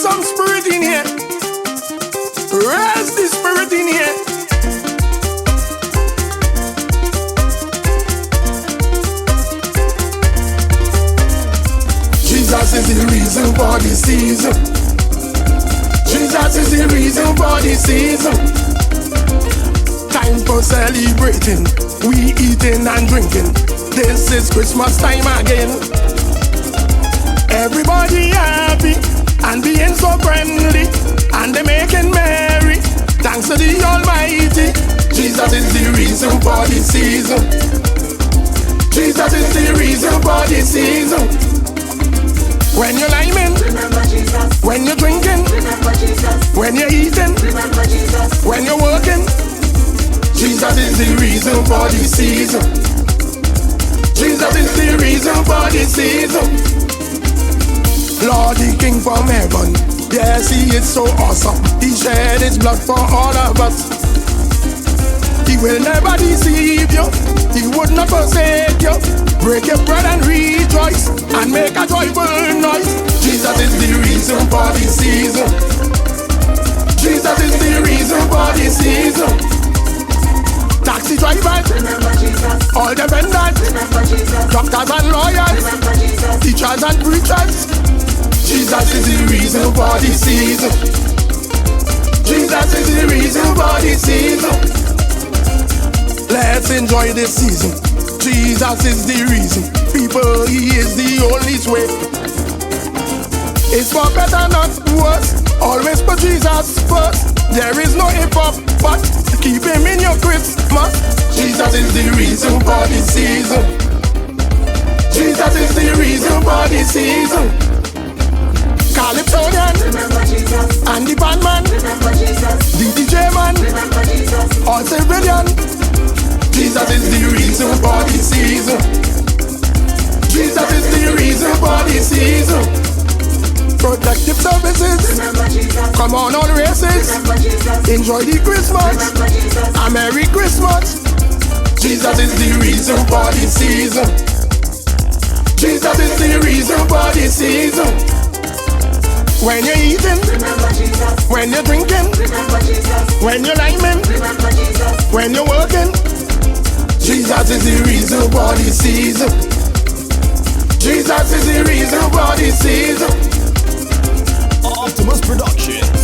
some spirit in here. Raise the spirit in here. Jesus is the reason for the season. Jesus is the reason for the season. Time for celebrating. We eating and drinking. This is Christmas time again. Everybody happy and being so friendly, and they making merry. Thanks to the Almighty. Jesus is the reason for the season. Jesus is the reason for the season. When you're liming, remember Jesus. When you're drinking, remember Jesus. When you're eating, remember Jesus. When you're working, Jesus is the reason for the season. Jesus is the reason for the season. Lord the King from heaven, yes, he is so awesome. He shed his blood for all of us. He will never deceive you. He would not forsake you. Break your bread and rejoice and make a joyful noise. Jesus is the reason for the season. Jesus is the reason for the season. Taxi drivers, remember Jesus. All the vendors, remember Jesus. Doctors and lawyers, remember Jesus. Teachers and preachers, Jesus is the reason for the season. Jesus is the reason for the season. Let's enjoy this season. Jesus is the reason. People, he is the only way. It's for better, not worse. Always put Jesus first. There is no if or but. Keep him in your Christmas. Jesus is the reason for the season. Jesus is the reason for the season. Calypsonian, remember Jesus. And the bandman, remember Jesus. The DJ man, remember Jesus. All civilian, Jesus is the reason for the season. Jesus is the reason for the season. Protective services, remember Jesus. Come on all races, remember Jesus. Enjoy the Christmas, remember Jesus. A Merry Christmas. Jesus is the reason for the season. Jesus is the reason for the season. When you're eating, remember Jesus. When you're drinking, remember Jesus. When you're liming, remember Jesus. When you're working, Jesus is the reason for the season. Jesus is the reason for the season. OPTIMUS Production.